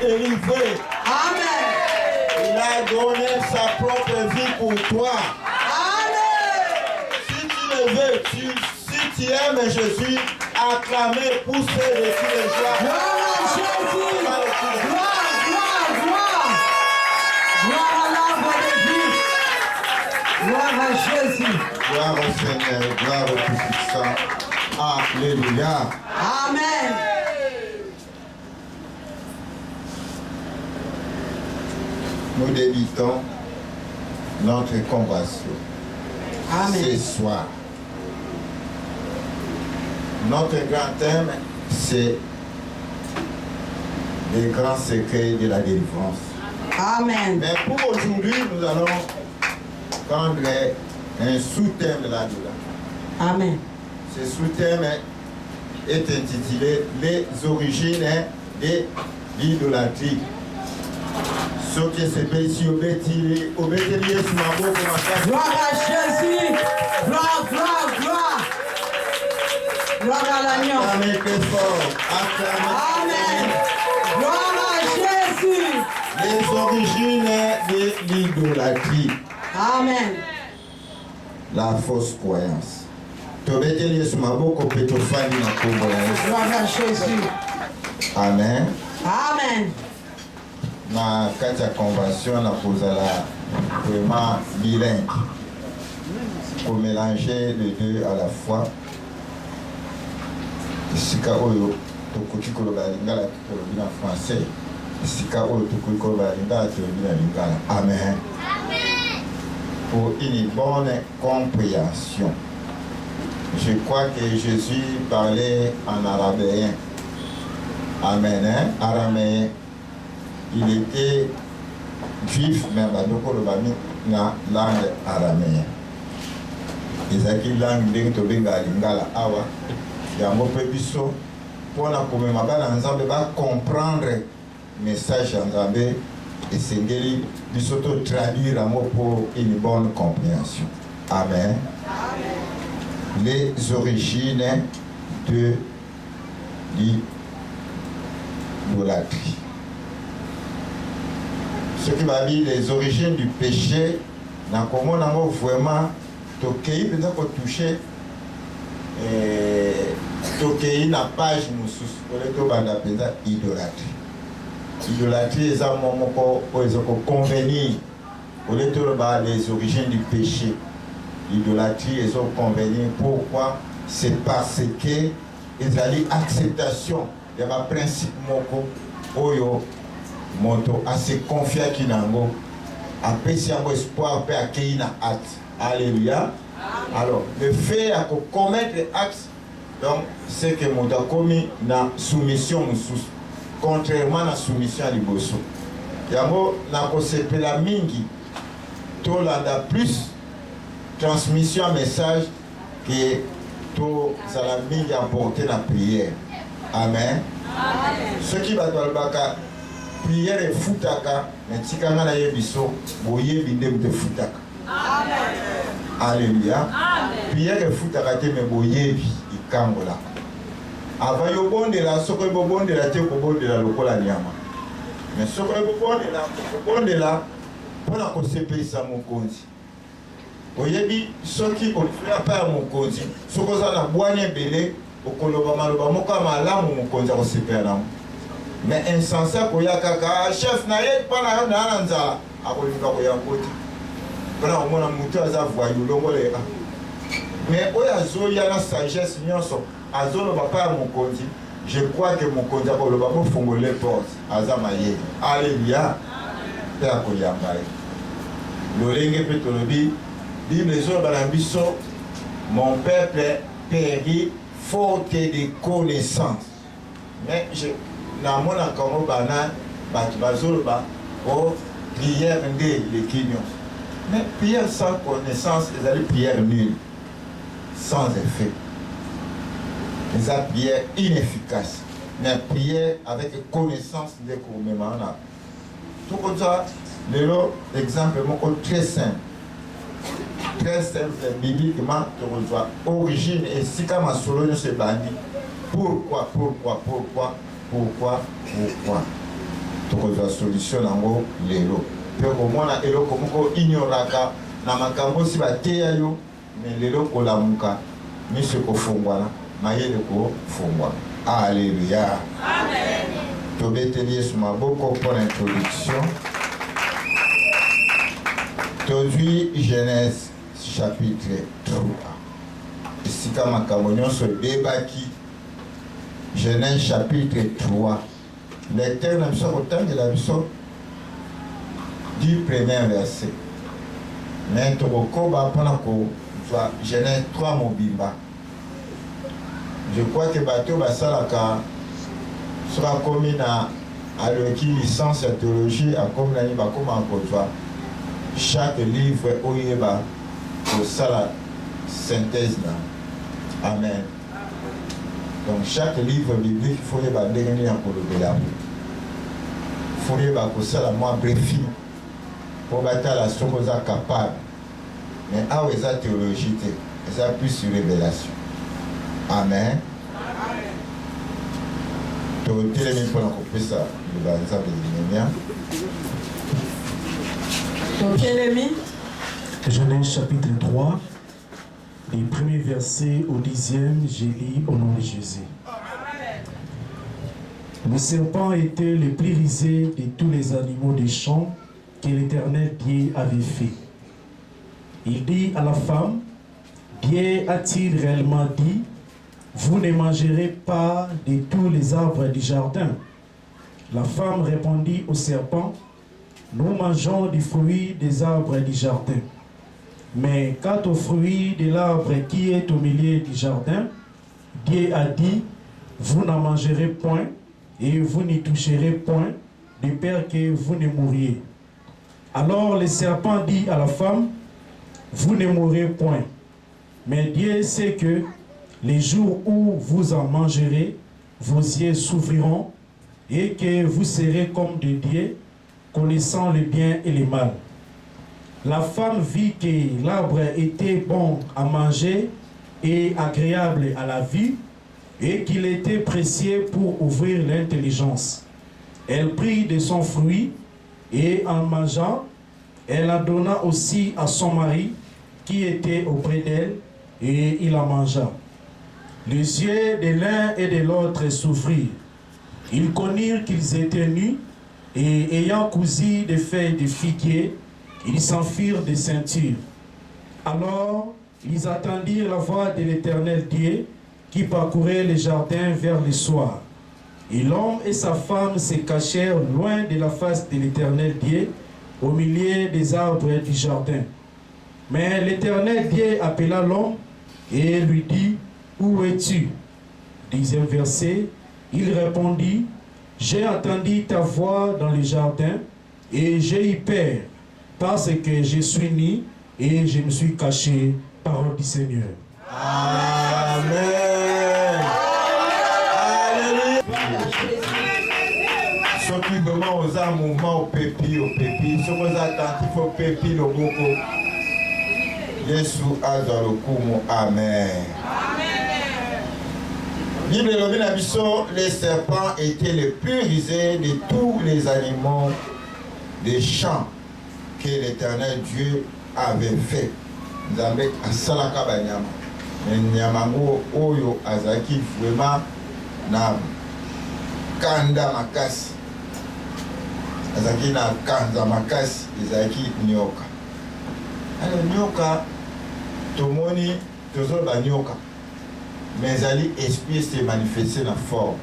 délivré. Amen. Il a donné sa propre vie pour toi. Amen. Si tu le veux, si tu aimes Jésus, acclamez, poussez les cris de joie. Gloire à Jésus. Gloire, gloire, gloire. Gloire à l'arbre de vie. Gloire à Jésus. Gloire au Seigneur, gloire au Tout-Puissant. Alléluia. Amen. Nous débutons notre conversation Amen. ce soir. Notre grand thème, c'est les grands secrets de la délivrance. Amen. Mais pour aujourd'hui, nous allons prendre un sous-thème de la douleur. Amen. Ce sous-thème est intitulé Les origines de l'idolâtrie. Ce qui se fait ici au Bétilier, sur ma boue, Gloire à Jésus. Gloire, gloire, gloire. Gloire à l'agneau. acclamez très fort. Amen. Acclamez. Gloire à Jésus. Les origines de l'idolâtrie. Amen. La fausse croyance. Tobeteliye sur ma boue, Petofani na kombo ya Yesu. Gloire à Jésus. Amen. Amen. Na kati ya convention na kozala vraiment bilingue, pour mélanger les deux à la fois. Sika oyo tokoki koloba lingala tolobi na français, sika oyo tokoki koloba lingala tolobi na lingala. Amen. Pour une bonne compréhension. Je crois que Jésus parlait en araméen. Amen. Hein? Araméen. Il était juif, mais il a la langue araméenne. Il a une langue de lingala awa. Il y a un peu de biso. Pour comprendre le message en Zambé et s'engagner biso to traduire pour une bonne compréhension. Amen. Les origines de l'idolâtrie. Ce qui m'a dit les origines du péché, dans comment on a vraiment toqué, peut-être qu'on touché, toqué la page nous sous, pour les deux bandes peut-être idolâtrie. Idolâtrie, c'est un moment où ils ont convenu, pour les deux les origines du péché. L'idolâtrie, ils ont convenu. Pourquoi? C'est parce que ils ont acceptation. Il y a un principe moko, oyo. Moto assez confiant qui nango apprécie un espoir peut accueillir na acte. Alléluia. Alors le fait à commettre acte, donc c'est que mon a commis na soumission sous, contrairement à la soumission à l'iboso. Yango na kosepela mingi to landa plus transmission message que to sala mingi apporter la prière. Amen. Amen. Ce qui va dans le baka prière et foutaka, mais si quand on a yebiso, boye bindem de foutaka. Alléluia. Prière et foutaka te me boye bi ikangola. Avant yo bonde la soko bo bonde la te ko bonde la lokola nyama. Mais soko bo bonde la pona ko sepesa mokonzi. Oyebi soki on fait pas mokonzi, soko za na bwanye belé okoloba maloba moka malamu mokonzi ko sepela. Mais insensé koya kaka chef na ye pa na yo na nzala akolinga koya koti bana omona mutu aza voyou longole a mais oya zoya na sagesse nyonso azolo papa mokonzi. Je crois que mokonzi akoloba mo fongole porte aza maye. Alléluia. Pe akoyamba ye lolenge pe tolobi Bible zo balambiso mon peuple périt faute de connaissance. Mais je na mona comme bana batu bazoloba o prière nde les kinyos. Mais prière sans connaissance, ils allaient prière nulle, sans effet. Ils ont prière inefficace. Mais prière avec connaissance de commémorana. Tout comme ça, l'exemple est très simple. Très simple, bibliquement, tu reçois origine et si comme un solo de ce bandit. Pourquoi? tokozwa solution nango lelo mpe komona eloko moko ignoraka na makambo si bateya yo me lelo kolamuka miso ekofungwana mayele kofungwana. Alléluia. Amen. Tobeteli Yesu maboko pour l'introduction. Tozwi Genèse chapitre 3. Esika makambo nyonso ebebaki. Genèse chapitre 3. Lecteur na biso kotangela biso du premier verset. Mais tokokoba mpona kozwa Genèse 3 mobimba. Je crois que bateau basalaka sera comme na aloki licence ya théologie a comme nani bakoma kozwa chaque livre oyeba kosala synthèse na. Amen. Donc chaque livre biblique il faut yeba ndenge nini ya kolobela. Il faut yeba kosala mwa briefing po batala soko za capable. Mais awa eza théologie te, eza plus sur révélation. Amen. Totelemi mpona kopesa liba nzambe limemia. Totelemi. Genèse chapitre 3, les premiers versets au 10e, j'ai lu au nom de Jésus. Le serpent était le plus rusé de tous les animaux des champs que l'Éternel Dieu avait fait. Il dit à la femme, Dieu a-t-il réellement dit, vous ne mangerez pas de tous les arbres du jardin? La femme répondit au serpent, nous mangeons du fruit des arbres du jardin. Mais quant au fruit de l'arbre qui est au milieu du jardin, Dieu a dit, vous n'en mangerez point et vous n'y toucherez point, de peur que vous ne mouriez. Alors le serpent dit à la femme, vous ne mourrez point. Mais Dieu sait que les jours où vous en mangerez, vos yeux s'ouvriront et que vous serez comme des dieux, connaissant le bien et le mal. La femme vit que l'arbre était bon à manger et agréable à la vue, et qu'il était précieux pour ouvrir l'intelligence. Elle prit de son fruit, et en mangeant, elle en donna aussi à son mari, qui était auprès d'elle, et il en mangea. Les yeux de l'un et de l'autre s'ouvrirent. Ils connurent qu'ils étaient nus, et ayant cousu des feuilles de figuier, ils s'enfirent des ceintures. Alors, ils attendirent la voix de l'Éternel Dieu, qui parcourait le jardin vers le soir. Et l'homme et sa femme se cachèrent loin de la face de l'Éternel Dieu, au milieu des arbres du jardin. Mais l'Éternel Dieu appela l'homme et lui dit, où es-tu? 10e verset, il répondit, j'ai entendu ta voix dans le jardin et j'ai eu peur parce que je suis nu et je me suis caché. Parole du Seigneur. Amen. Alléluia. Soki vraiment aux un mouvement au pépi, soki aux attentifs au pépi, le boko. Yesu azwa lokumu. Amen. Bible lobi na biso, les serpents étaient les plus rusés de tous les animaux des champs que l'Éternel Dieu avait fait. Nzambe asalaka banyama. Nyama ngo oyo azaki vraiment na kanda makasi. Azaki na kanza makasi, ezaki nyoka. Alors nyoka tomoni tozo ba nyoka. Mais ali esprit s'est manifesté dans forme.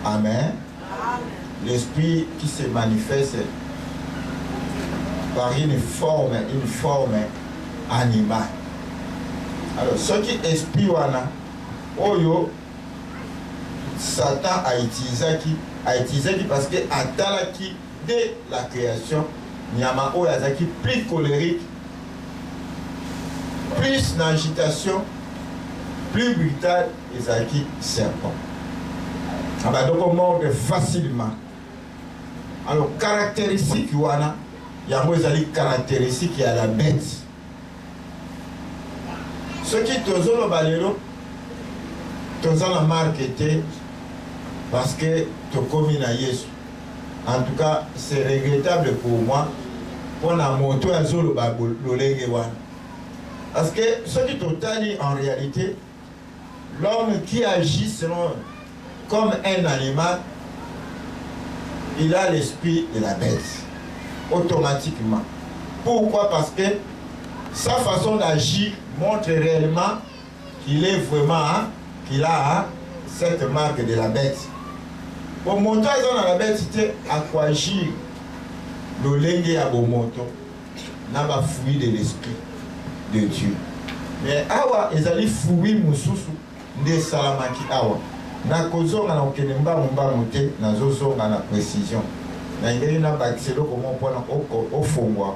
Amen. L'esprit qui se manifeste par une forme animale. Alors, ce qui esprit wana, oyo, Satan a utilisé parce que atalaki dès la création, nyama oyo azaki plus colérique, plus d'agitation, plus brutal, ezaki serpent. Donc on mord facilement. Alors, caractéristique wana, yango ezali caractéristique ya la bête. Ce qui tozolo balelo, tozala marqué parce que tokomi na Yesu. En tout cas, c'est regrettable pour moi. On a monté un zolo wana. Parce que ce qui total en réalité, l'homme qui agit comme un animal, il a l'esprit de la bête, automatiquement. Pourquoi? Parce que sa façon d'agir montre réellement qu'il est vraiment, qu'il a cette marque de la bête. Pour monter dans la bête, c'était à quoi agir le lengue à Bomoto, n'a pas fouillé de l'esprit de Dieu. Mais awa, ils allaient fouiller Moussousou de Salamaki awa. Na kozo na okenemba mba moté na zozo na précision. Na ngeli na bakiselo comment pona au fongwa.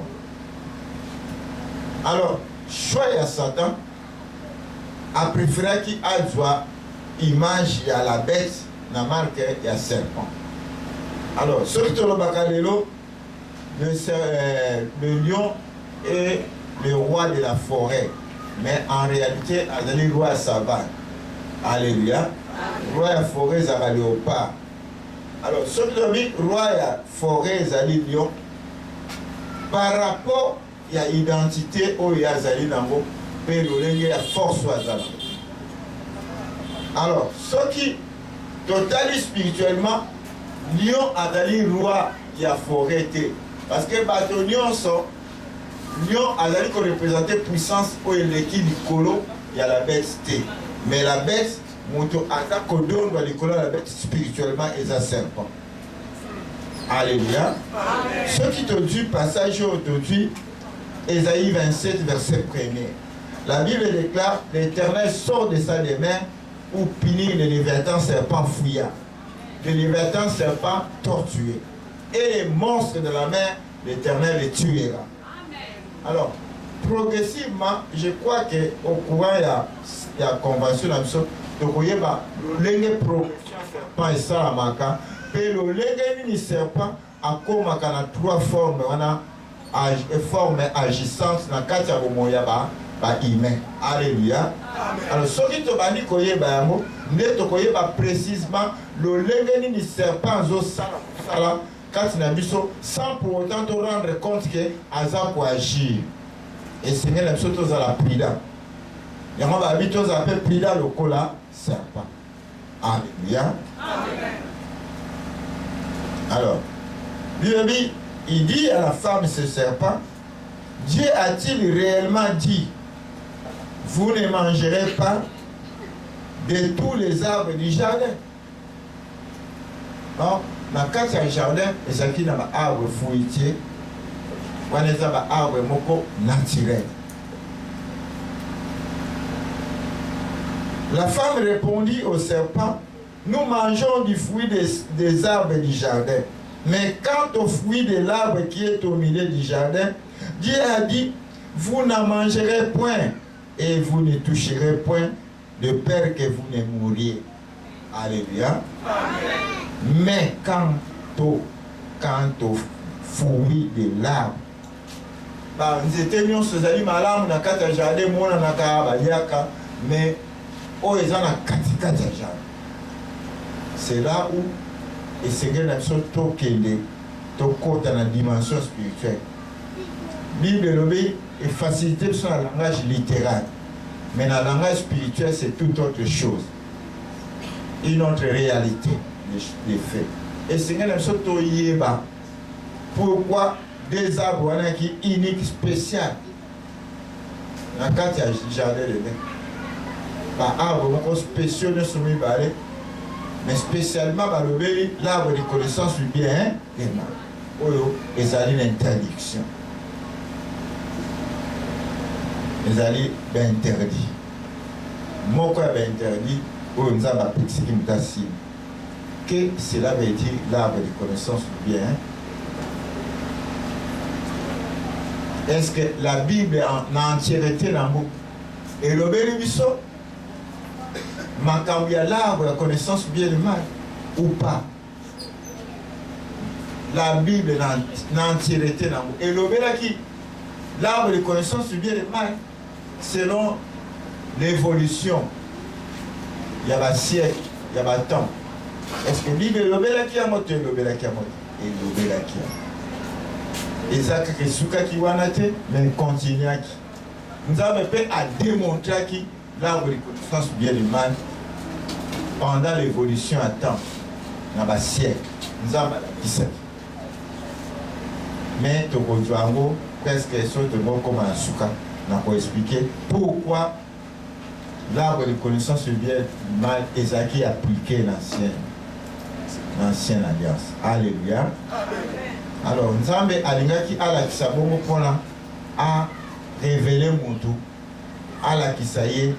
Alors, choix à Satan a préféré qu'il a image à la bête na marque ya serpent. Alors, ce qui le bakalelo, le lion est le roi de la forêt, mais en réalité, il est le roi de la savane. Alléluia. Roi de la forêt, c'est le léopard. Alors, ce qui dit roi de la forêt, c'est le lion. Par rapport à l'identité, il y a Zalinango, et il y a force. Alors, ce qui, totalement spirituellement, lion a le roi de la forêt. Parce que bateau lion a représenté puissance pour l'équilibre colo, il y a la bête. Mais la bête, moto attaque au don dans l'école, la bête spirituellement est un serpent. Alléluia. Ce qui te dit, passage aujourd'hui, Ésaïe 27, verset 1er. La Bible déclare: l'Éternel sort de sa demeure pour punir les léviathans serpents fouillards, les léviathans serpents tortués. Et les monstres de la mer, l'Éternel les tuera. Alors, progressivement, je crois qu'au courant de la convention, donc il y a le progression serpent et ça, et le serpent a comme trois formes, on a forme agissante dans le cadre de humain. Alléluia. Alors, ce qui te dit que précisément le serpent sans pour autant te rendre compte que Aza pour agir. Et Seigneur l'aime surtout à la prida. Et on va habiter aux appels prida le cola serpent. Alléluia. Alors, il dit à la femme ce serpent: Dieu a-t-il réellement dit, vous ne mangerez pas de tous les arbres du jardin? Non? Dans le jardin, il y a un arbre fruitier, il y a un arbre naturel. La femme répondit au serpent: nous mangeons du fruit des arbres du jardin. Mais quant au fruit de l'arbre qui est au milieu du jardin, Dieu a dit: vous n'en mangerez point et vous ne toucherez point de peur que vous ne mouriez. Alléluia. Amen. Mais quant au fruit de l'arbre, mais c'est là où et c'est que nous sommes dans la dimension spirituelle. Bible est facilité sur le langage littéral, mais dans le langage spirituel, c'est tout autre chose. Une autre réalité des faits. Et Seigneur nous sommes yéba. Pourquoi des arbres qui uniques, spécial dans le cadre du jardin de Dieu. Par arbre spéciaux ne sont mis, mais spécialement l'arbre de connaissance du bien et du mal. Et ça a une interdiction. Ils allaient interdit. Moi, quoi interdit, nous avons appris que cela veut dire l'arbre de connaissance du bien. Est-ce que la Bible en entièreté dans le mot et le bénéfice, il y a l'arbre de connaissance du bien et du mal ou pas? La Bible en entièreté dans le mot et le bénéfice, l'arbre de connaissance du bien et du mal, selon l'évolution, il y a un siècle, il y a un temps. Est-ce que la Bible est le bénéfice à monter, le bénéfice à monter? elobelaki ezaka esukaki wana te mais continuaki nzambe mpe adémontraki l'arbre de connaissance bien et mal pendant l'évolution à temps na basiècle nzambe alakisaki mais tokozwa yango presque soki tokokoma na suka na koexplike pourquoi l'arbre de connaissance bien et mal ezalaki appliqué na ancienne alliance. Alléluia. Alors nzambe alingaki alakisa bongo mpona a révéler mutu alakisa ye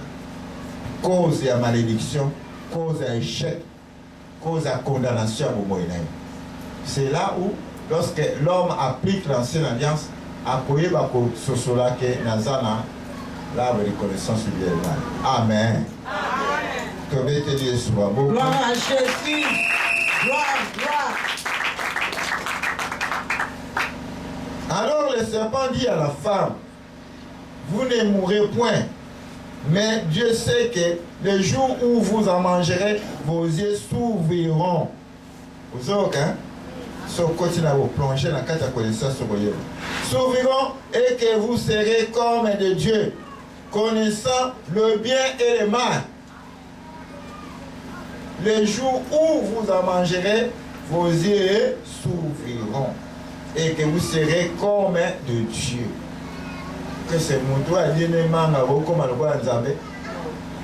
cause ya malédiction, cause ya échec, cause ya condamnation ya bomoi na ye. C'est là où lorsque l'homme applique l'ancienne alliance akoyeba kososola ke naza na l'arbre de connaissance du bien et du mal. Amen. Tobete Yesu babo. Gloire à Jésus. Gloire. Alors le serpent dit à la femme, vous ne mourrez point, mais Dieu sait que le jour où vous en mangerez, vos yeux s'ouvriront. Vous savez, hein? Plonger dans la connaissance s'ouvriront et que vous serez comme de Dieu, connaissant le bien et le mal. Le jour où vous en mangerez, vos yeux s'ouvriront et que vous serez comme de Dieu. Que c'est mon doigt à dire comme le Nzambe.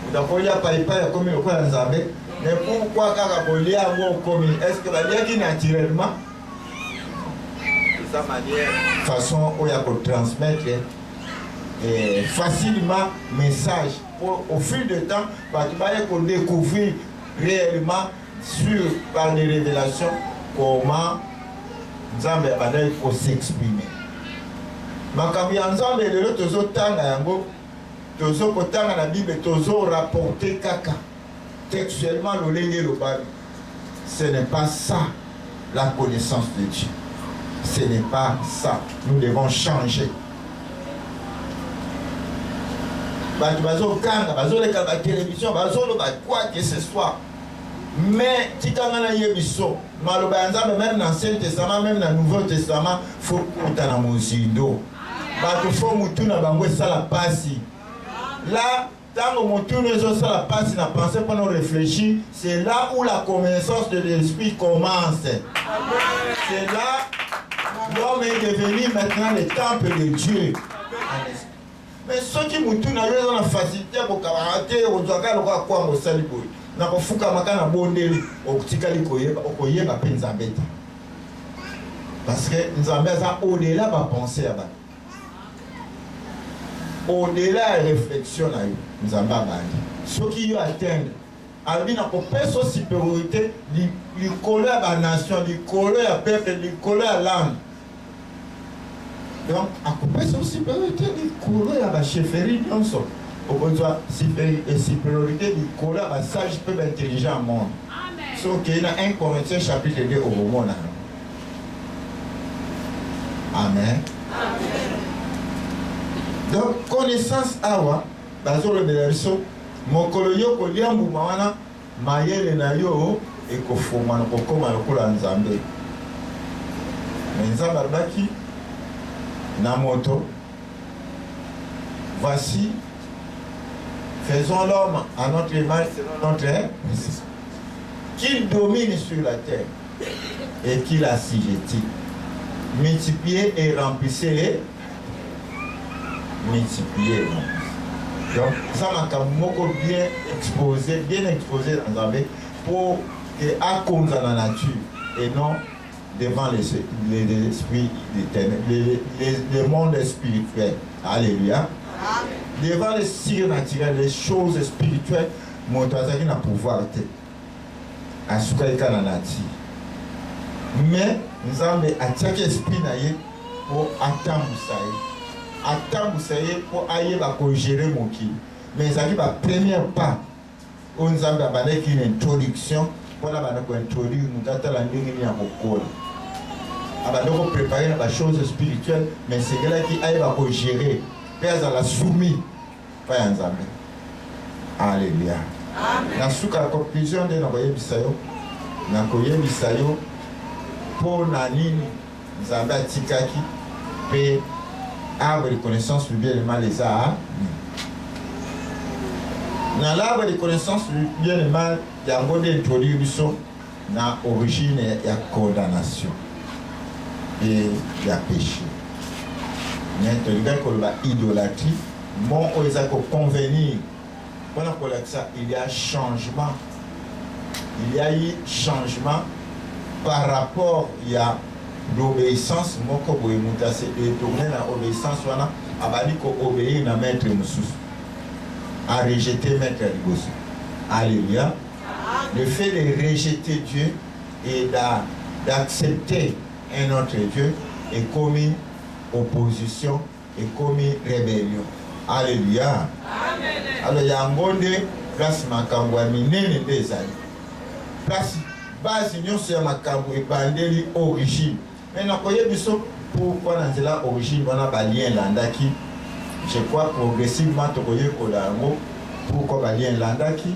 Vous n'avez pas comme le Nzambe. Mais pourquoi est-ce que la vie naturellement de sa manière, façon où il y a pour transmettre facilement message au fil du temps, tu vas découvrir réellement par les révélations comment Nzambe va s'exprimer. Makambi ya Nzambe lelo tozotanga yango tozokotanga na Bible tozorapporter kaka textuellement lolenge lobani. Ce n'est pas ça la connaissance de Dieu. Ce n'est pas ça. Nous devons changer. Bato bazokanga bazoleka ba télévision bazoloba quoi que ce soit. Mais tikanga na yebiso maloba ya Nzambe même dans l'Ancien Testament même dans le Nouveau Testament faut kuta na mozindo. Bato faut mutuna bango sala pasi. Là tant mutuna zo sala pasi na penser pendant réfléchir, c'est là où la connaissance de l'esprit commence. C'est là l'homme est devenu maintenant le temple de Dieu. Mais ceux qui mutuna yo na facilité pour karaté ozaka lokwa kwa mosali boy. Na kofuka makana bondeli okutikali koyeba okoyeba pe Nzambe. Parce que Nzambe ça au-delà va penser à ba. Au-delà de réflexion na yo Nzambe bandi. Ceux qui y atteignent albi na ko peso supériorité li colère à la nation, li colère à peuple, li colère à l'âme. Donc à ko peso supériorité li colère à la chefferie non so. Au besoin supériorité du colère à sage peu intelligent au monde. Sauf qu'il y a 1 Corinthiens chapitre 2 au moment. Amen. Donc connaissance awa bazolo belaso mokolo yo ko liambu mawana mayele na yo e ko foma na ko koma lokola Nzambe. Nzambe arbaki na moto. Voici faisons l'homme à notre image selon notre qu'il domine sur la terre et qu'il assujettit. Multipliez et remplissez. Multipliez et remplissez. Donc, ça m'a bien exposé dans Nzambe pour accompagner la nature et non devant les esprits les mondes spirituels. Alléluia. Devant les surnaturels, les choses spirituelles, mon toazaki n'a pouvoir te. Asukaika na nature. Mais nous avons attaqué l'esprit pour attendre ça. Attendre ça pour aller gérer mon qui. Mais ça qui va premier pas. Nous avons une introduction pour introduire nous avons la ligne à Mokola. Nous avons préparé la chose spirituelle, mais c'est là qui aille gérer. Père à la soumis. Pas un Nzambe. Alléluia. La souka conclusion de Nakoye Bisayo. Nakoye Bisayo. pour nanini nzambe atikaki pe arbre de connaissance du bien et le mal les a na l'arbre de connaissance du bien et le mal yango nde introduire biso na origine ya condamnation et ya péché mais tolingaki koloba idolâtrie mon oyo eza koconvenir mpona kolakisa il y a changement, il y a eu changement par rapport à l'obéissance. Moko boye muta se détourner na obéissance wana abali ko obéir na maître mususu a rejeter maître liboso. Alléluia. Le fait de rejeter Dieu et d'accepter un autre Dieu est commis opposition et commis rébellion. Alléluia. Amen. Alors yango nde place makambo ya minene nde ezali. Place base nyonso ya makambo ebandeli origine. Mais nakoyebi biso pourquoi na nzela origine wana balien elandaki. Je crois progressivement tokoyekola yango pourquoi balien elandaki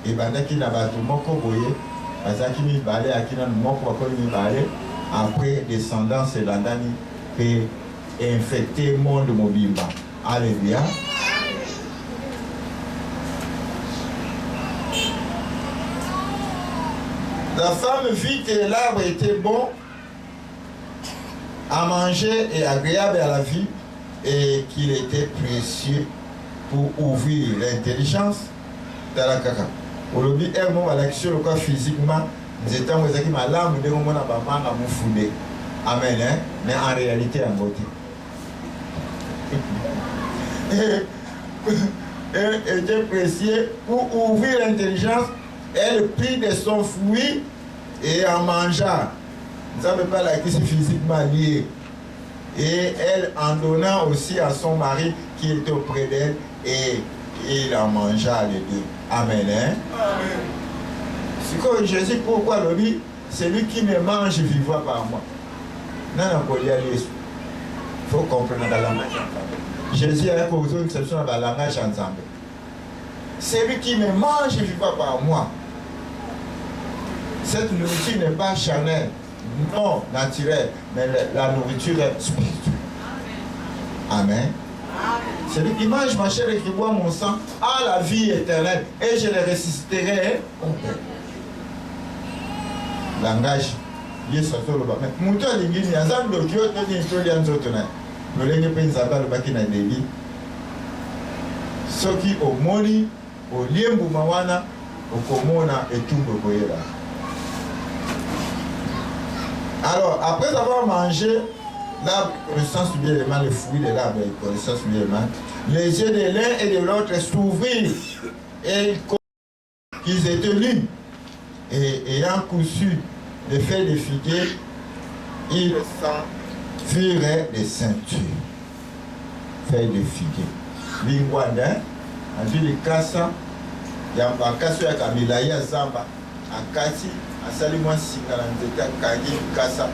ebandaki na bato moko boye bazalaki mibale akina moko bakoli mibale après descendance elandani pe infecté monde mobimba. Alléluia. La femme vit que l'arbre était bon à manger et agréable à la vie et qu'il était précieux pour ouvrir l'intelligence dans la caca. Aujourd'hui, elle m'a l'action le corps physiquement, nous étions aux malamu de mon abamanga moufoudé. Amen, hein? Mais en réalité, en beauté. Elle était précieux pour ouvrir l'intelligence. Elle prit de son fruit et en mangea. Nous n'avons pas la question physiquement liée. Et elle en donna aussi à son mari qui était auprès d'elle et il en mangea les deux. Amen. Hein? Amen. C'est comme Jésus, pourquoi le dit? Celui qui me mange vivra par moi. Non, non, il faut comprendre dans la langue. Jésus a causé une exception dans la langage ensemble. Celui qui me mange vivra par moi. Cette nourriture n'est pas charnelle, non naturelle, mais la nourriture est spirituelle. Amen. Celui qui mange ma chair et qui boit mon sang a la vie éternelle et je le ressusciterai au Père. Langage. Yes, mutu alingi nyanza ndoki oto ni ntoli nzoto na lolenge pe nzamba lobaki na debi soki omoni oliembu mawana okomona etumbo koyela. Alors après avoir mangé l'arbre de connaissance du bien et du mal, le fruit de l'arbre de connaissance du bien et du mal, les yeux de l'un et de l'autre s'ouvrirent et qu'ils étaient nus et ayant cousu les feuilles de figuier, ils s'enfuiraient des ceintures. Feuilles de figuier. Lingwanda, a vu les kasa, yamba kaso ya kamila ya zamba, akati, asali mwa singala nzete akangi kasa,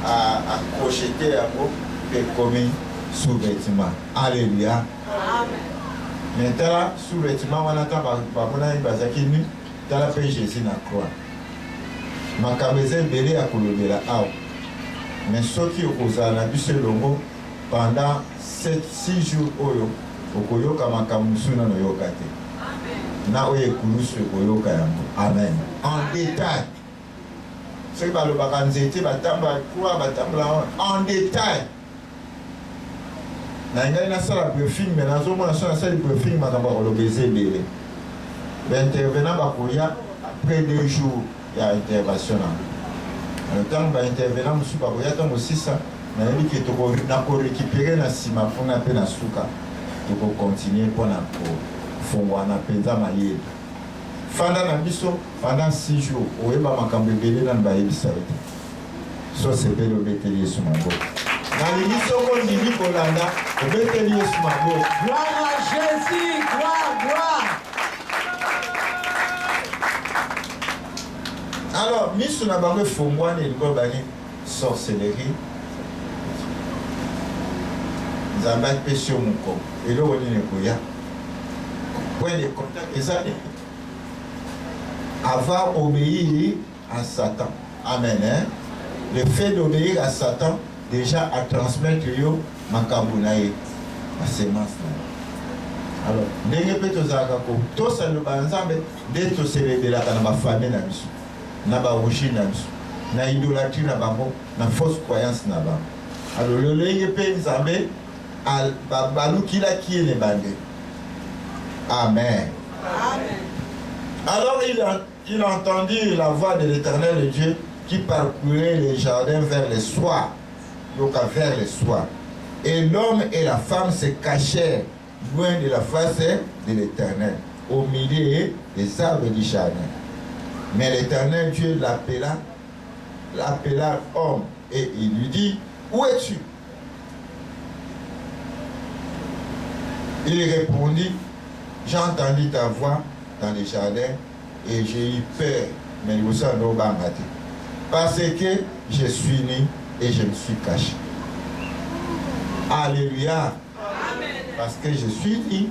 a crocheté yango, pe komi sous-vêtement. Alléluia. Maintenant, sous-vêtement, on attend par mon ami Bazaki nu, dans la paix Jésus na croix. Makambo eza ebele ya kolobela awa mais soki okozala na biso elongo pendant 6 jours oyo okoyoka makambo mosusu nano oyoka te na oyo ekulusu ekoyoka yango. Amen. En détail soki balobaka nzete batamba kwa batambola en détail na ngai nasala briefing me nazomona so nasali briefing makambo akoloba eza ebele baintervenant bakoya après 2 jours ya intervention na ntango baintervenant mosusu bakoya ntango 6 nayebi ke nakorécupere na nsima mpona mpe na suka tokocontinue mpona kofungwana mpenza mayele fanda na biso pendant 6 jours oyeba makambo ebele nani bayebisa yo te so sepeli obeteli yesu maboko nalingi soko ndimi kolanda obeteli yesu maboko. Gloire à Jésus, gloire. Alors, miso na bango efungwani elingo bani sorcellerie nzambe apesi yo mokolo eloko nini ekoya point de contact eza avoir obéi à Satan, Amen. Hein? Le fait d'obéir à Satan, déjà à transmettre yo makambunaye, ma sémence. Alors, ndenge pe tozalaka ko tosaloba nzambe nde toselebelaka na bafamille na biso, na baroshi na biso, na idolâtrie na bango, na fausse croyance na bango. Alors lolenge pe nzambe balukilaki ye ne bande. Amen. Amen. Alors il entendit la voix de l'Éternel Dieu qui parcourait les jardins vers le soir, donc vers le soir. Et l'homme et la femme se cachèrent loin de la face de l'Éternel, au milieu des arbres du jardin. Mais l'Éternel Dieu l'appela homme, et il lui dit, où es-tu? Il répondit, j'ai entendu ta voix dans les jardins et j'ai eu peur, mais nous sommes au Bangati. Parce que je suis né et je me suis caché. Alléluia. Amen. Parce que je suis né.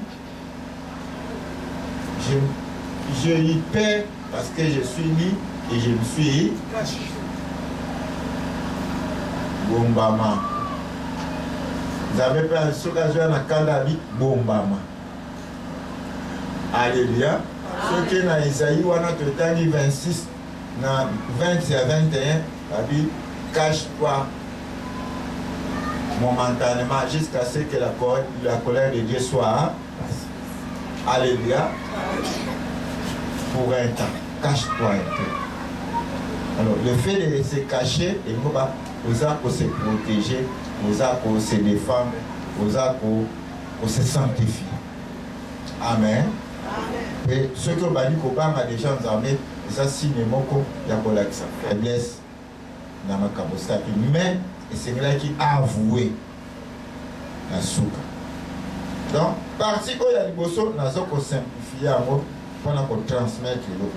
J'ai eu peur parce que je suis né et je me suis caché. Bombama. Vous avez pas ce occasion à Kandali, Bombama. Alléluia. Ce qui est dans Isaïe, on a tout 26, dans 20 à 21, dit cache-toi momentanément jusqu'à ce que la colère de Dieu soit passée. Alléluia. Pour un temps. Cache-toi un peu. Alors, le fait de se cacher, il faut pas se protéger, se défendre, se sanctifier. Amen. Et ce que Bali Koban a déjà entamé, ça signe moko, il y a sa faiblesse dans ma cabosaki. Mais c'est là qui a avoué la souka. Donc, partie où il y a des bossos, nous avons simplifié pour transmettre l'eau.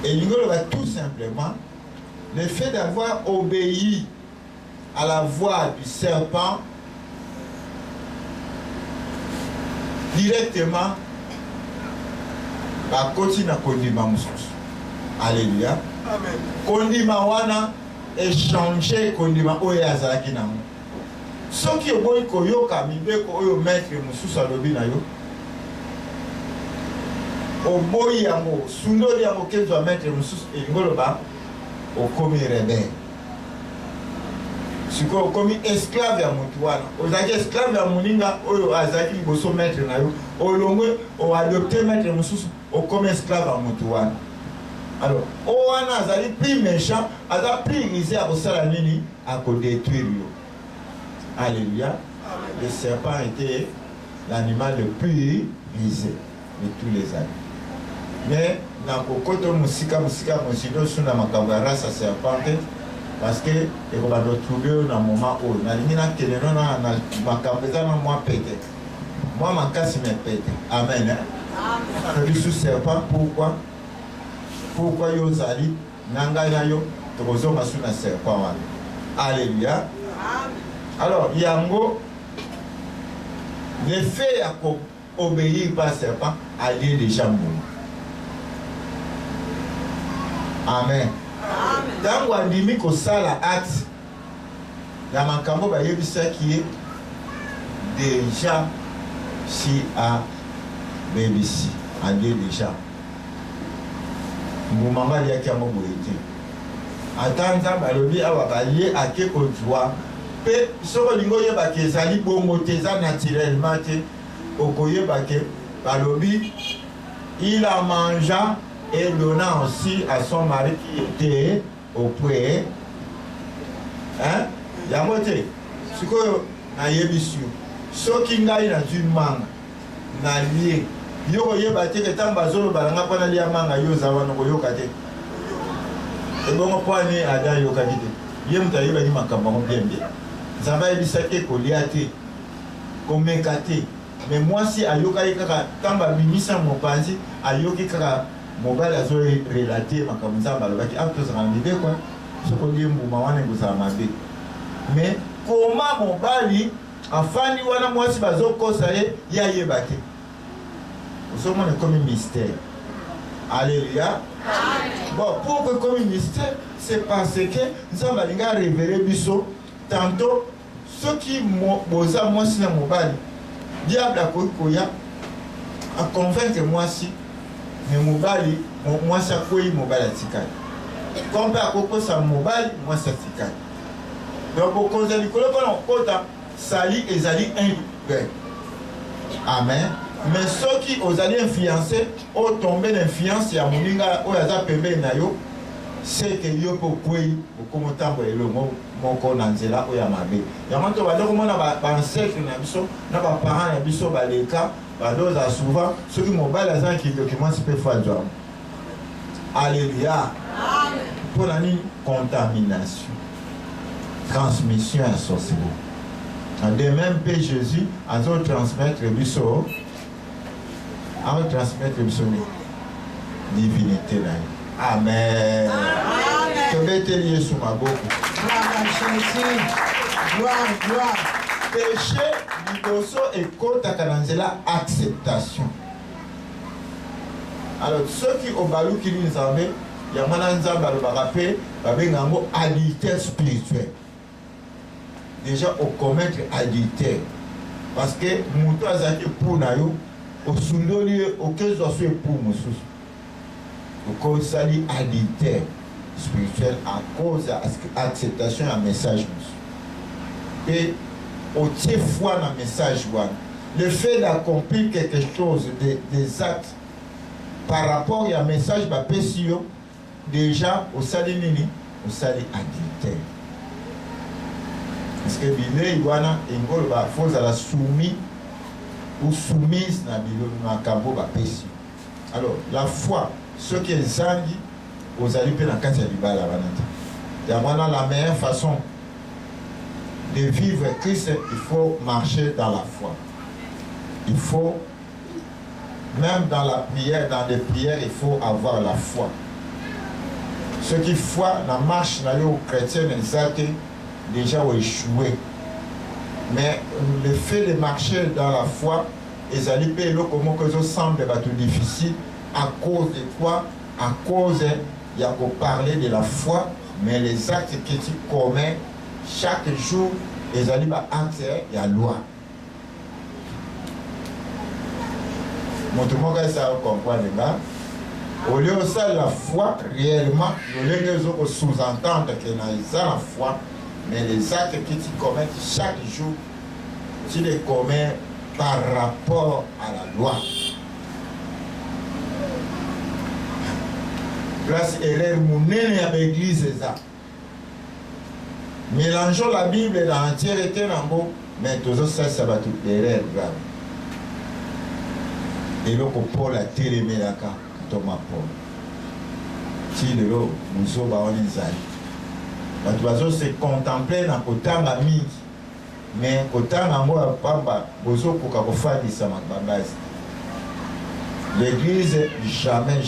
Et il va tout simplement le fait d'avoir obéi à la voix du serpent directement. Ba continue à kondima mususu. Alléluia. Amen. Kondima wana échanger kondima oyo azalaki nango. Soki oboyi koyoka mibeko oyo maître mususu alobi na yo. Oboyi yango sundoli yango kezwa maître mususu engoloba okomi rebelle. Siko okomi esclave ya mutu wana. Ozaki esclave ya muninga oyo azalaki liboso maître na yo. Olongwe o adopté maître mususu comme esclave à Moutouane. Alors, Owana azali plus méchant, azali plus risé à Osala Nini à détruire. Alléluia. Le serpent était l'animal le plus risé de tous les animaux. Mais, dans le côté musika, musino, sur la macabara, ça serpente, parce que, et on va retrouver dans un moment où, na limina keleno na macabeza na moi pété. Moi, ma casse me pété. Amen. Amen. Sous serpent, pourquoi? Pourquoi yo zali nanga yo tozo masuna serpent. Alléluia. Amen. Alors, yango le fait à obéir par serpent a lié déjà mou. Amen. Dans wandimi ko sala acte ya makambo ba yebisa qui est déjà si a BBC a lié déjà. Moumamba liya ki amobo ete. Atanda balobi awa baye ake kodwa pe soko lingo ye ba ke zali bongo te za naturellement te okoye ba ke balobi il a mangé et donna aussi à son mari qui était auprès. Hein? Yamote siko na yebisu soki ngai na manga na lié yo yeba te ke tamba zolo balanga pona lia manga yo zawana ko yoka te e bongo pwani ada yoka te ye muta yoba ni makamba mo bien bien zamba ebisa ke ko lia te ko meka te mais moi si ayoka kaka tamba minisa mo panzi ayoki kaka mobile azo relater makambo zamba lobaki apto za ngide quoi soko limbu mawana nguzama mabe mais comment mobali afani wana mwasi bazokosa ye ya yeba te. Nous sommes comme un mystère. Alléluia. Bon, pourquoi comme un mystère? c'est parce que nzambe alingi révéler biso tantôt soki boza mwasi na mobali diable akoki koya aconvaincre mwasi mais mobali mwasi akwei mobali atikali comme mpe akokosa mobali mwasi atikali donc okonza likolo mpona kokota sali ezali un amen. Mais ceux qui osent influencer, ont tombé l'influence ya moninga oyo aza pembeni na yo, c'est que yo po kwei okomo tambo elongo moko na nzela oyo ya mabe. Yango to baloko mona ba ancêtre na biso na ba parents na biso baleka badoza souvent ceux qui mobile aza qui document peut faire job. Alléluia. Amen. Pour la contamination, transmission à sorcier. De même que Jésus a transmettre le biso, a transmettre le biso divinité là. Amen. Que bête lié sous ma bouche. Gloire. Péché, liboso et côte à cananzela acceptation. Alors ceux qui ont balou qui nous avaient, il y a mananza balou barapé, babengango adultère spirituel. Déjà au commettre adultère parce que muto azaki pour na yo au sundoli auquel soit fait pour mususu au cause sali adultère spirituel à cause acceptation à message et au tie foi dans message one le fait d'accomplir quelque chose des actes par rapport à message ba pesio déjà au sali nini au sali adultère. Parce que bilei wana engolo ba foza la soumis ou soumise na bilo na kambo ba pesi. Alors la foi ce qui est zangi aux alipé na kati ya libala banata. Ya wana la meilleure façon de vivre Christ, il faut marcher dans la foi. Il faut même dans la prière, dans les prières, il faut avoir la foi. Ce qui foi na marche na yo chrétien exact déjà ont échoué. Mais le fait de marcher dans la foi, les alipés, comment que ça semble tout difficile, à cause de quoi? À cause, il y a pour parler de la foi, mais les actes que tu commets chaque jour, les alipés actes, il y a loi. Mon tout le monde ça comprend les gars. Au lieu de ça, la foi, réellement, nous les sous-entendre que dans la foi, mais les actes que tu commets chaque jour, tu les commets par rapport à la loi. Place erreur mounene à l'église ça. Mélangeons la Bible dans l'entièreté nango, mais toujours ça va tout erreur grave. Et là que Paul a télémé la carte, Thomas Paul. Si le lot nous a organisé. Les oiseaux se contemplaient dans le temps mingi, mais le temps où pamba bozo pour qu'on fasse des base. L'église jamais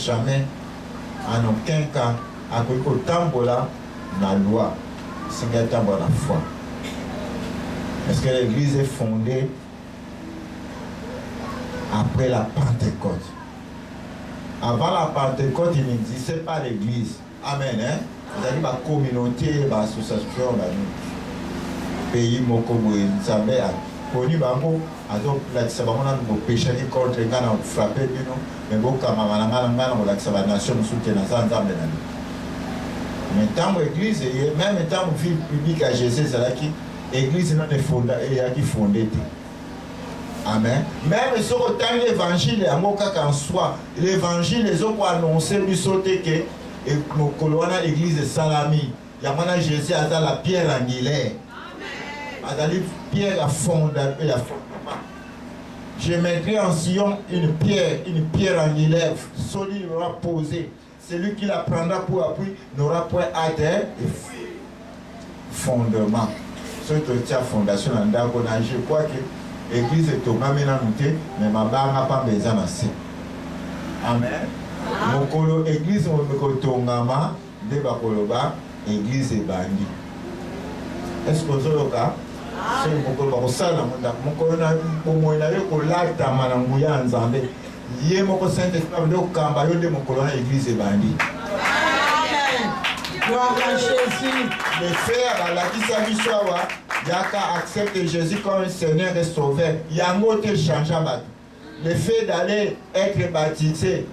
en aucun cas a que le temps là la loi, c'est le temps de la foi. Parce que l'église est fondée après la Pentecôte. Avant la Pentecôte, il n'existait pas l'église. Amen. Hein? Vous avez ma communauté, ma association, ma pays, mon commun, ça m'a connu, ça va nous pécher contre les gars, frapper, mais beaucoup de gens la nation nous soutient dans un mais tant l'église, même tant que vie publique à Jésus, c'est là qui l'église non est fondée, qui fondée. Amen. Même si on a l'évangile, en soi, l'évangile, les autres annoncé, ils sauté que et nos colonnes l'église de Salami, il y a Jésus à la pierre angulaire. À la pierre à fondement. Je mettrai en Sion une pierre angulaire solide posée. Celui qui la prendra pour appui n'aura point à terre et fondement. Ce qui est la fondation, je crois que l'église est au même endroit, mais ma barre n'a pas besoin de. Amen. Mokolo église mokotongama de bakoloba église ebandi. Est-ce que vous avez c'est mokolo bakosala mokolo na bomona yo kolata manangu ya nzambe ye moko Saint-Esprit de kamba yo de mokolo na église ebandi. Gloire à Jésus. Le frère à la Kisabisoawa, Yaka accepte Jésus comme Seigneur et Sauveur. Yango te change. Le fait d'aller être baptisé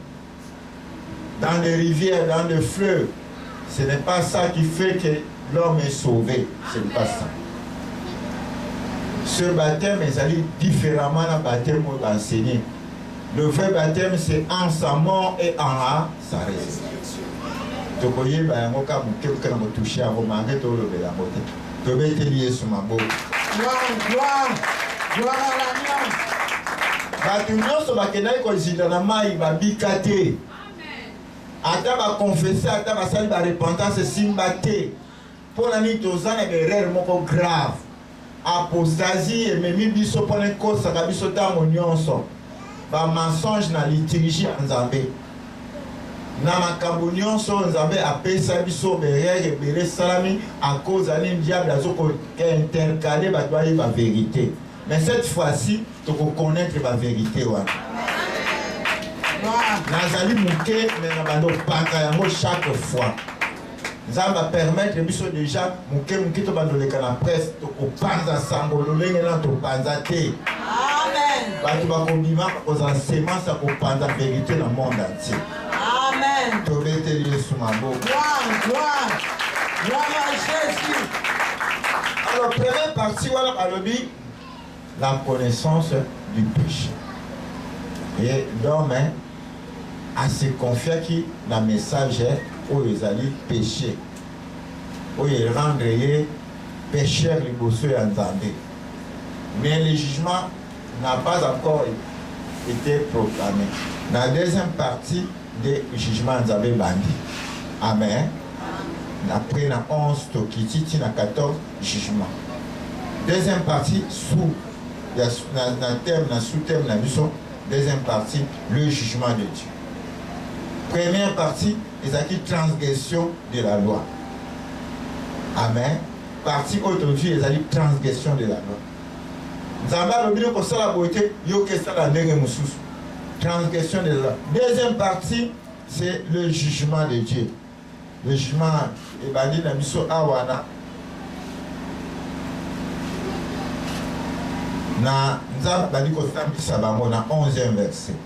dans les rivières, dans les fleuves, ce n'est pas ça qui fait que l'homme est sauvé. Ce n'est pas ça. Ce baptême est allé différemment du baptême enseigné. Le vrai baptême, c'est en sa mort et en sa résurrection. Gloire, gloire, gloire à l'agneau. Bato nyonso bakendaki kozinda na mai babika te. Ata bakonfese, ata basali barepentance esimba te. Mpo na nini toza na erreur moko grave. Apostasie ememi biso mpona ekosaka biso ntango nyonso. Bamensonge na liturgie ya Nzambe. Na makambo nyonso Nzambe apesa biso berere ebele esalami à cause ya nini diable azokointercale bato bayeba vérité. Mais cette fois-ci, tu peux connaître la vérité. Nazali mouké, mais nous allons chaque fois. Ça va permettre déjà mouké to bandole kana presse to panza sango lolenge na to panza te. Amen. Ba tu ba kobima aux enseignements ça ko panza vérité dans le monde entier. Amen. To bete Yesu mabo. Gloire, gloire. Gloire à Jésus. Alors première partie voilà alobi la connaissance du péché. Et l'homme a se confié que le message est où ils allaient pécher. Où ils rendraient pécheurs les bosses et entendés. Mais le jugement n'a pas encore été proclamé. Dans la deuxième partie du jugement, nous avons bandit. Amen. Après la 11, Tokiti, la 14 jugements. Deuxième partie, sous thème, sous-thème, deuxième partie, le jugement de Dieu. Première partie, les acquis transgression de la loi. Amen. Partie aujourd'hui, les acquis transgression de la loi. Nous avons le que ça la beauté, transgression de la loi. Deuxième partie, c'est le jugement de Dieu. Le jugement, et bandit na miso awana. Na nzamba bali kotambisa bango na 11e verset.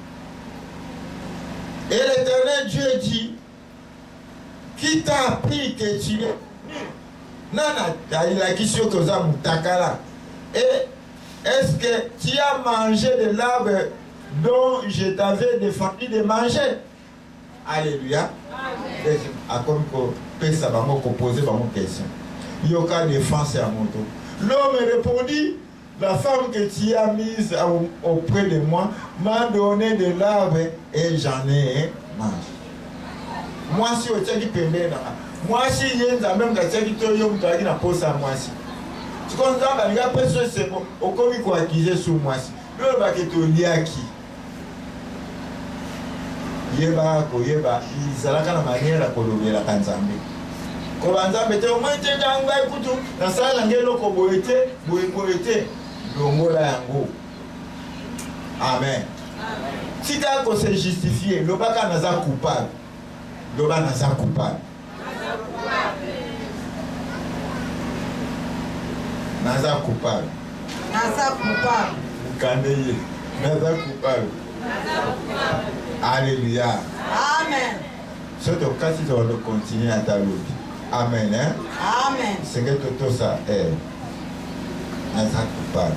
Et l'Éternel Dieu dit, qui t'a appris que tu es nana la question que ça mutakala. Et est-ce que tu as mangé de l'arbre dont je t'avais défendu de manger? Alléluia. Amen. A comme que ça va me poser une question. Il y a aucune défense à mon tour. L'homme répondit, la femme que tu as mise auprès de moi m'a donné de l'arbre et j'en ai mangé. Moi, si au tchèque pembé, moi, si il y a même que tchèque toyom, tu as dit la pose à moi si. Tu comprends, il y a personne c'est bon. Au commis quoi acquise sur moi si. Le baquet au liaki. Yeba koyeba izalaka na manière kolobela kanzambe. Ko banzambe te au moins te janga ikutu na sala ngelo ko boete longola yango. Amen. Si tu as se justifier, le baka naza coupable. Le baka naza coupable. Naza coupable. Naza coupable. Kandeye. Naza coupable. Alléluia. Amen. Surtout quand ils vont continuer à ta lobby. Amen. Hein? Amen. C'est que tout ça est. Naza coupable.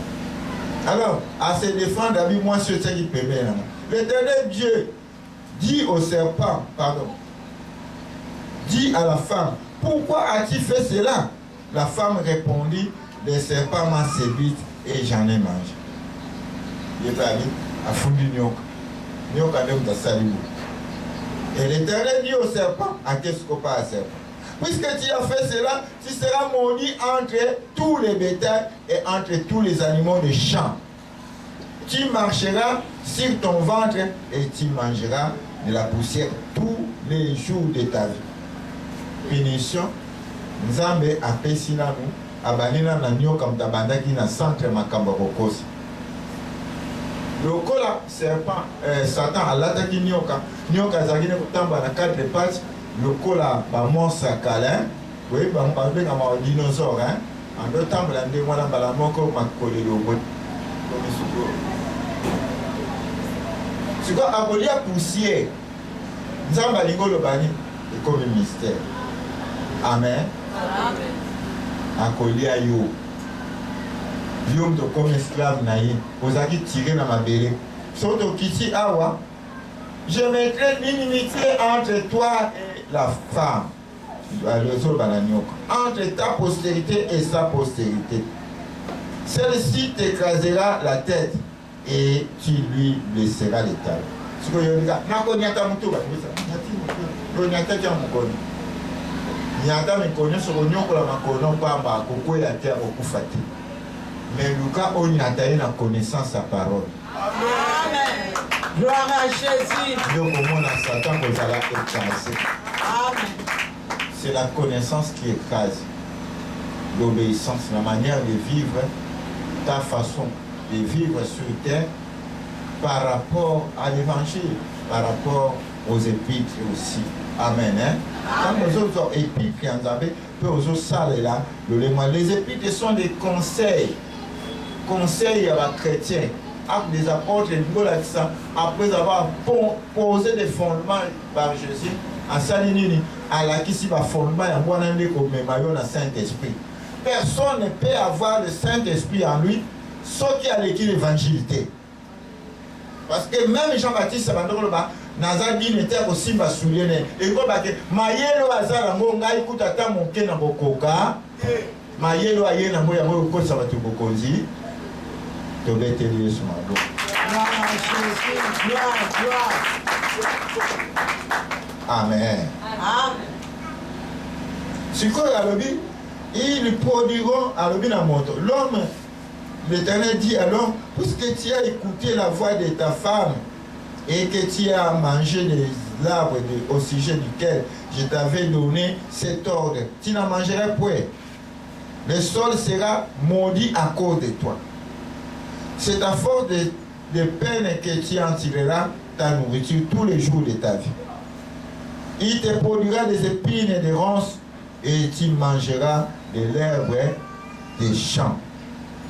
Alors, à se défendre, moi, je sais qui peut bien. L'Éternel Dieu dit au serpent, pardon, dit à la femme, pourquoi as-tu fait cela? La femme répondit, le serpent m'a séduite et j'en ai mangé. Il est allé à Fundi Nyoka. Nyoka n'est pas salué. Et l'Éternel dit au serpent, à qu'est-ce qu'on pas à serpent? Puisque tu as fait cela, tu seras maudit entre tous les bétails et entre tous les animaux de champ. Tu marcheras sur ton ventre et tu mangeras de la poussière tous les jours de ta vie. Punition, Nzambe a pesi nanu, abanina na nyoka mtabandaki na centre makamba kokosi. Lokola serpent, Satan a l'attaqué nyoka, nyoka zagine kutamba na 4 pattes, lokola bamonstre ya kala boye babengama ba dinosaure andotambola ndenge wana mbala moko makolelo boye komi sikoyo sikoyo akolia poussière nzambe alingi olobani ekomi mystère. Amen. Akolia yo yo moto komi esclave na ye ozalaki tire na mabele soki tokiti awa je mettrai l'inimitié entre toi et la femme entre ta postérité et sa postérité. Celle-ci t'écrasera la tête et tu lui blesseras les talons. Ce que je dis, nakonyata mutu ba bisa. Nyata kya mukoni. Nyata mikoni so konyokola makono pamba kokoya te okufati. Mais Lucas onyata na connaissance sa parole. Amen. Gloire à Jésus. Satan écrasé. Amen. C'est la connaissance qui écrase. L'obéissance, la manière de vivre, ta façon de vivre sur terre par rapport à l'évangile, par rapport aux épîtres aussi. Amen. Quand les autres épîtres, les épîtres sont des conseils. Conseils à la chrétien. Actes des apôtres, après avoir posé des fondements par Jésus, à Salinini, à la qui va fondement à le Saint-Esprit. Personne ne peut avoir le Saint-Esprit en lui, sauf qui a l'écrit l'évangile. Parce que même Jean-Baptiste, Nazadi n'était aussi basoulienne. Et comme Mayelo Azara Monga, écoute à ta mon ken à Bokoka, Mayelo Ayen à Moya Moko Sabatu Bokonzi, tu vas te dire ce matin. Amen. Ce qu'on ils produiront à l'homme. L'Éternel dit alors, puisque tu as écouté la voix de ta femme et que tu as mangé des arbres au sujet duquel je t'avais donné cet ordre, tu n'en mangeras point. Le sol sera maudit à cause de toi. C'est à force de peine que tu en tireras ta nourriture tous les jours de ta vie. Il te produira des épines et des ronces et tu mangeras de l'herbe des champs.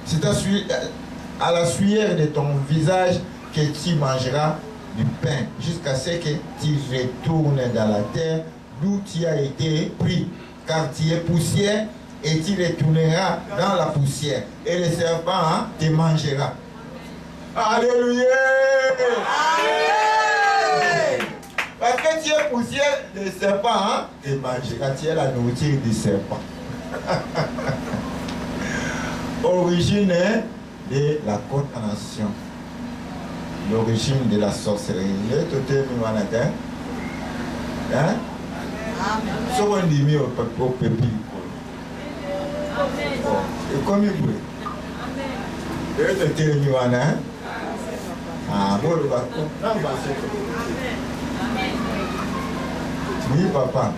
C'est à la sueur de ton visage que tu mangeras du pain jusqu'à ce que tu retournes dans la terre d'où tu as été pris, car tu es poussière et tu retourneras dans la poussière et le serpent te mangera. Alléluia! Alléluia! Parce que tu es poussière, le serpent te mangera. Tu es la nourriture du serpent. Origine de la condamnation. L'origine de la sorcellerie. Le totem manata. Hein? Ce qu'on dit mieux au pépi. Et comme il veut. Le totem manata. Ah, bon, le bâton. Oui, papa.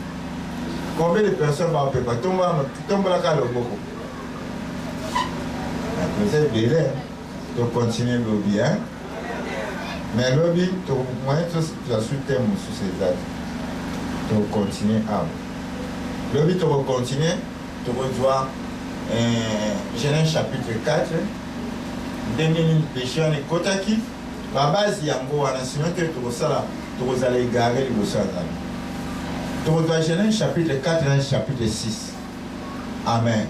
Combien de personnes vont pépa? Tombe la cale au beaucoup. Vous êtes bien, tu continues le lobby, hein? Mais le lobby, tu as su tes mots sur ces dates. Tu continues à. Le lobby, tu continues, tu reçois Genèse chapitre 4, 2000 péchés en Kotaki, la base Yango, en sinon que tu vas aller garer le sang. Tu reçois Genèse chapitre 4, chapitre 6. Amen.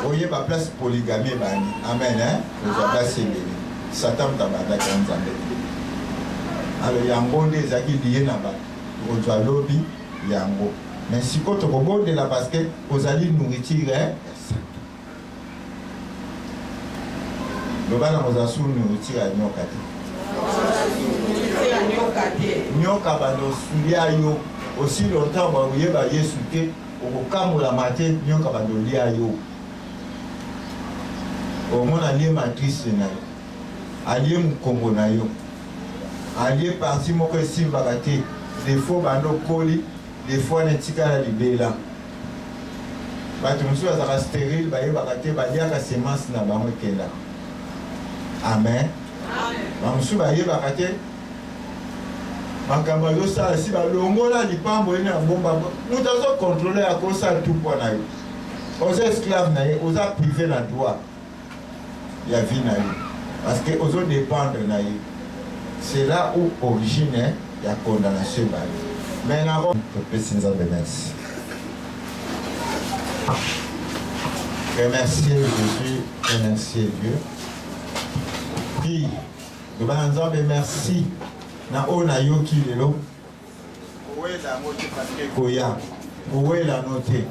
Oye ba place polygamie bani. Amen hein. Vous avez passé bébé. Satan tabanda kanzambe. Alors yango nde zaki lié na ba. Vous avez lobby yango. Mais si ko to bonde la parce que vous allez nourriture hein. Le bana mozasu nourriture à nyokati. Nyoka bando sulia yo aussi longtemps ba oye ba Yesu te okokamola mate nyoka bando lia yo. Au moins allié matrice na yo allié mukongo na yo allié parti moko esimbaka te des fois bando koli des fois netikala libela bato mosusu bazalaka stérile bayebaka te baliaka semence na bango ekenda. Amen. Bamosusu bayebaka te makambo yosala si balongola lipambo ene ya bomba moto azokontrole akosala tout mpo na yo oza esclave na ye oza privé na droit ya vie na ye parce que ozodépendre na ye c'est là où origine ya condamnation ebali mais nako topesi nzambe merci remercier Jésus remercier Dieu prie lobana nzambe merci na oyo nayoki lelo owela yango te parceke koya owela no te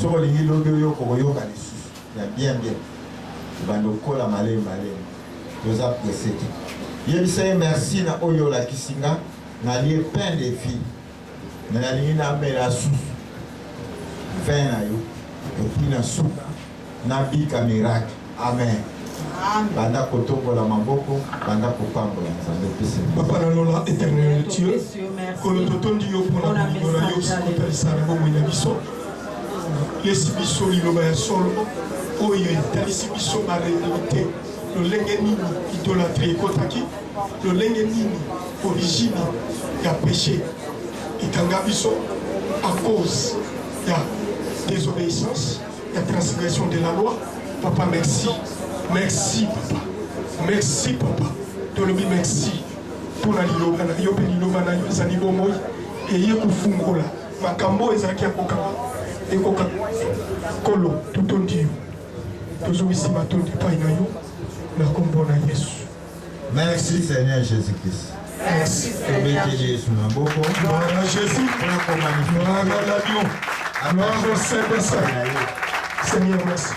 soki olingi lobi oyo kokoyoka lisusu ya bien ebanda okola malemi toza presse te yebisa ye merci na oyo olakisi nga nalie pain de vie me nalingi namela susu vin na yo epui na suka nabika miracle amen banda kotombola maboko banda kopambola nzambe pesi papa na lola éternel Dieu oyo totondi yo mpona kolingo na yo sikopelisa na bomoi na biso yesi biso liloba ya solo oyo etalisi biso baréalité lolenge nini idolâtrie ekotaki lolenge nini origine ya péché ekanga biso à cause ya désobéissance ya transgression de la loi. Papa merci papa tolobi merci mpona liloba na yo mpe liloba na yo ezali bomoi eye kofungola makambo ezalaki ya kokanga ekoka kolo totondi yo tozongisi matondi epai na yo na kombo na Yesu. Merci Seigneur Jésus-Christ. Merci. Tobeteli Yesu maboko. Gloire à Jésus. Gloire à l'agneau. Gloire au Saint-Saint. Seigneur merci.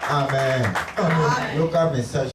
Amen. Amen. Yoka message